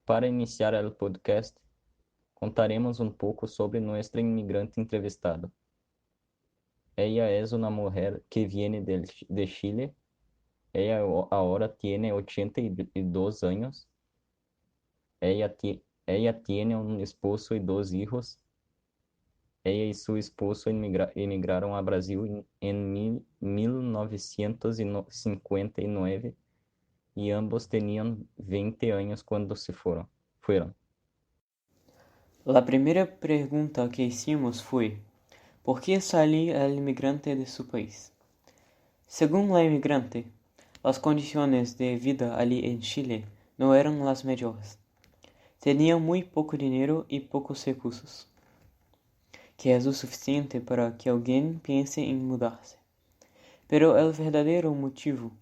Para iniciar el podcast, contaremos un poco sobre nuestra inmigrante entrevistada. Ella es una mujer que viene de Chile. Ella ahora tiene 82 años. Ella tiene un esposo y dos hijos. Ella y su esposo emigraron a Brasil en 1959 y ambos tenían 20 años cuando fueron. La primera pregunta que hicimos fue: ¿por qué salió el inmigrante de su país? Según la inmigrante, las condiciones de vida allí en Chile no eran las mejores. Tenía muy poco dinero y pocos recursos, que es lo suficiente para que alguien piense en mudarse. Pero el verdadero motivo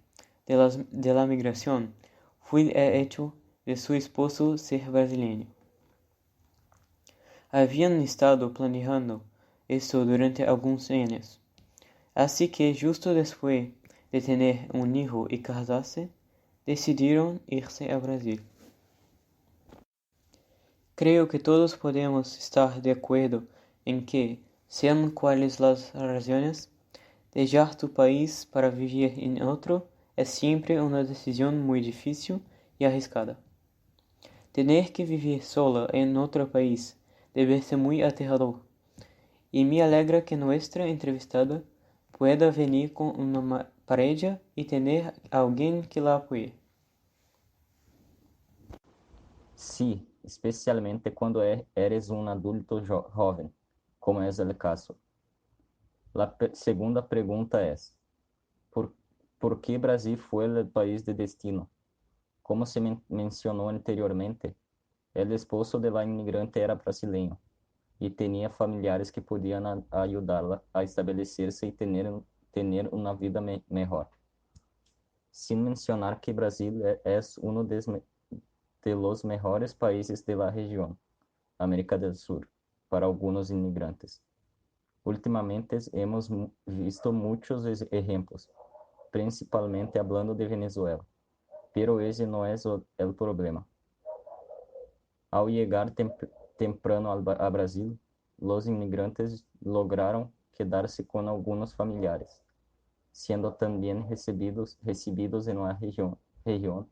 de la migración fue el hecho de su esposo ser brasileño. Habían estado planeando esto durante algunos años, así que justo después de tener un hijo y casarse, decidieron irse a Brasil. Creo que todos podemos estar de acuerdo en que, sean cuales las razones, dejar tu país para vivir en otro es siempre una decisión muy difícil y arriesgada. Tener que vivir sola en otro país debe ser muy aterrador, y me alegra que nuestra entrevistada pueda venir con una pareja y tener a alguien que la apoye. Sí, especialmente cuando eres un adulto joven, como es el caso. La segunda pregunta es, ¿por, ¿por qué Brasil fue el país de destino? Como se mencionó anteriormente, el esposo de la inmigrante era brasileño y tenía familiares que podían ayudarla a establecerse y tener una vida mejor. Sin mencionar que Brasil es uno de los mejores países de la región, América del Sur, para algunos inmigrantes. Últimamente hemos visto muchos ejemplos, principalmente hablando de Venezuela, pero ese no es el problema. Al llegar temprano a Brasil, los inmigrantes lograron quedarse con algunos familiares, siendo también recibidos en la región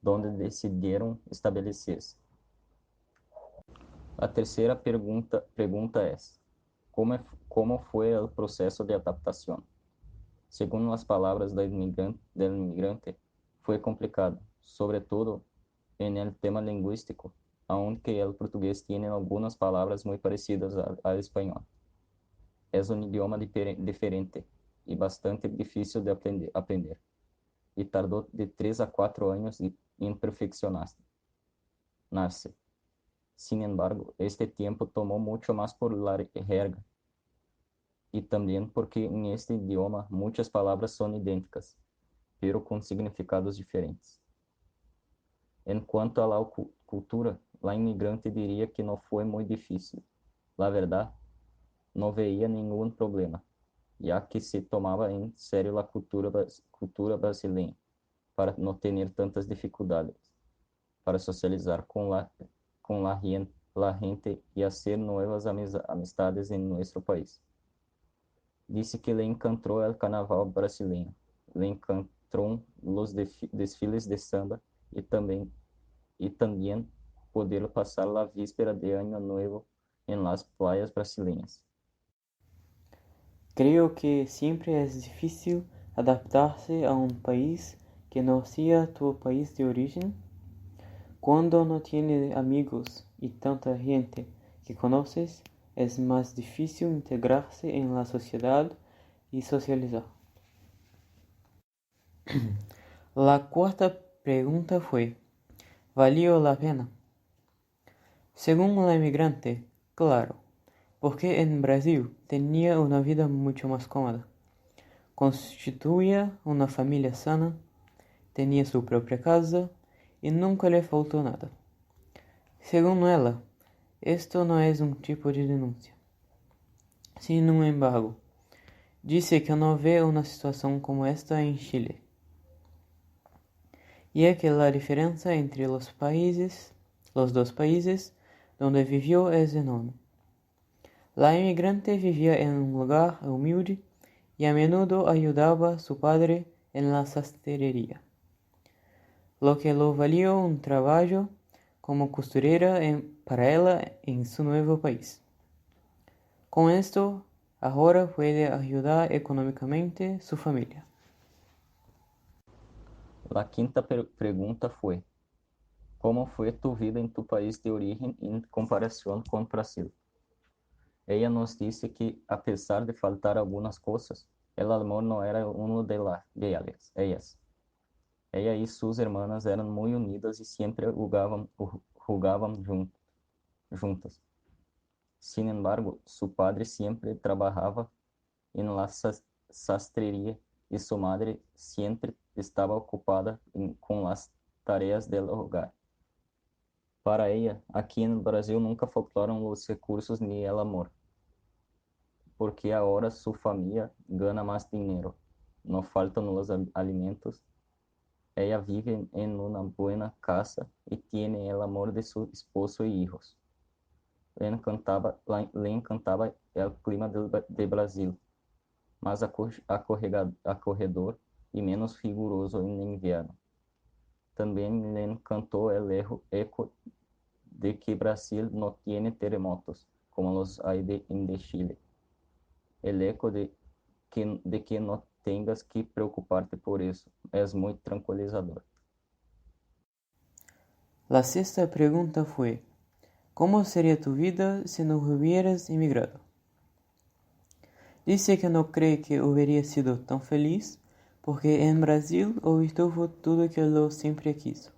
donde decidieron establecerse. La tercera pregunta es, ¿cómo fue el proceso de adaptación? Según las palabras del inmigrante, fue complicado, sobre todo en el tema lingüístico, aunque el portugués tiene algunas palabras muy parecidas al español. Es un idioma diferente y bastante difícil de aprender, y tardó de 3 a 4 años en perfeccionarse. Sin embargo, este tiempo tomó mucho más por la jerga y también porque en este idioma muchas palabras son idénticas, pero con significados diferentes. En cuanto a la cultura, la inmigrante diría que no fue muy difícil. La verdad, no veía ningún problema, ya que se tomaba en serio la cultura brasileña para no tener tantas dificultades para socializar la gente y hacer nuevas amistades en nuestro país. Dice que le encantó el carnaval brasileño, le encantó los desfiles de samba y también poder pasar la víspera de Año Nuevo en las playas brasileñas. Creo que siempre es difícil adaptarse a un país que no sea tu país de origen. Cuando no tienes amigos y tanta gente que conoces, es más difícil integrarse en la sociedad y socializar. La cuarta pregunta fue: ¿valió la pena? Según la inmigrante, claro, porque en Brasil tenía una vida mucho más cómoda. Constituía una familia sana, tenía su propia casa y nunca le faltó nada. Según ella, esto no es un tipo de denuncia. Sin embargo, dice que no ve una situación como esta en Chile, y es que la diferencia entre los países los dos países donde vivió es enorme. La inmigrante vivía en un lugar humilde y a menudo ayudaba a su padre en la sastrería, lo que lo valió un trabajo como costurera para ella en su nuevo país. Con esto, ahora puede ayudar económicamente a su familia. La quinta pregunta fue, ¿cómo fue tu vida en tu país de origen en comparación con Brasil? Ella nos dice que, a pesar de faltar algunas cosas, el amor no era uno de ellas. Ella y sus hermanas eran muy unidas y siempre jugaban juntas. Sin embargo, su padre siempre trabajaba en la sastrería y su madre siempre estaba ocupada con las tareas del hogar. Para ella, aquí en Brasil nunca faltaron los recursos ni el amor, porque ahora su familia gana más dinero, no faltan los alimentos. Ella vive en una buena casa y tiene el amor de su esposo y hijos. Le encantaba el clima de Brasil, más acogedor y menos riguroso en invierno. También le encantó el eco de que Brasil no tiene terremotos, como los hay de Chile. El eco de que no tengas que preocuparte por eso es muy tranquilizador. La sexta pregunta fue, ¿cómo sería tu vida si no hubieras emigrado? Dice que no cree que hubiera sido tan feliz porque en Brasil obtuvo todo que lo siempre quiso.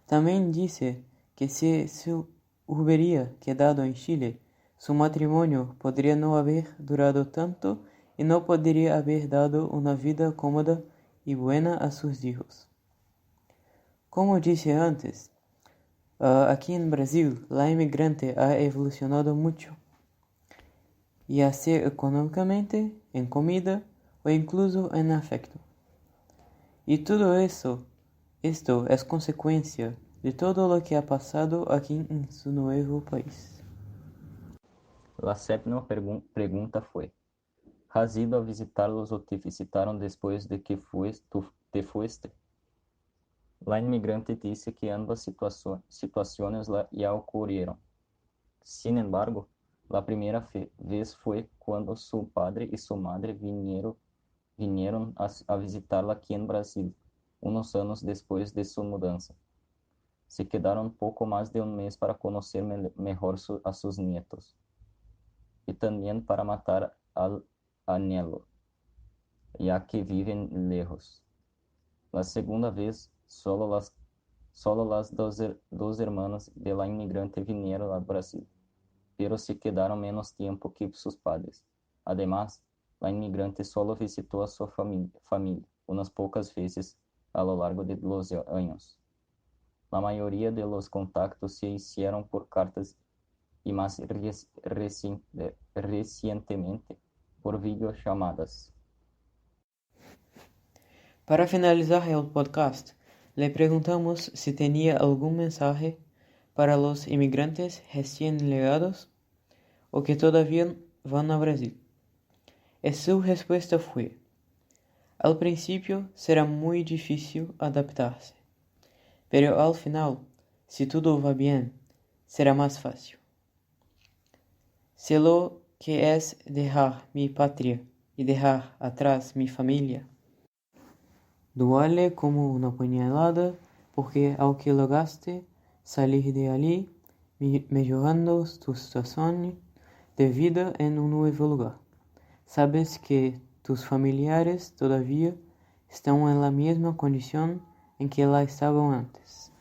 También dice que si se hubiera quedado en Chile, su matrimonio podría no haber durado tanto y no podría haber dado una vida cómoda y buena a sus hijos. Como dije antes, aquí en Brasil la inmigrante ha evolucionado mucho, ya sea económicamente, en comida o incluso en afecto. Y todo esto es consecuencia de todo lo que ha pasado aquí en su nuevo país. La séptima pregunta fue, ¿has ido a visitarlos o te visitaron después de que te fuiste? La inmigrante dice que ambas situaciones ya ocurrieron. Sin embargo, la primera vez fue cuando su padre y su madre vinieron a visitarla aquí en Brasil, unos años después de su mudanza. Se quedaron poco más de un mes para conocer mejor a sus nietos y también para matar al anhelo, ya que viven lejos. La segunda vez, solo las dos hermanas de la inmigrante vinieron a Brasil, pero se quedaron menos tiempo que sus padres. Además, la inmigrante solo visitó a su familia unas pocas veces a lo largo de los años. La mayoría de los contactos se hicieron por cartas y más recientemente por videollamadas. Para finalizar el podcast, le preguntamos si tenía algún mensaje para los inmigrantes recién llegados o que todavía van a Brasil. Y su respuesta fue, al principio será muy difícil adaptarse, pero al final, si todo va bien, será más fácil. Sé lo que es dejar mi patria y dejar atrás mi familia. Duele como una puñalada porque aunque lograste salir de allí, mejorando tu situación de vida en un nuevo lugar, sabes que tus familiares todavía están en la misma condición en que la estaban antes.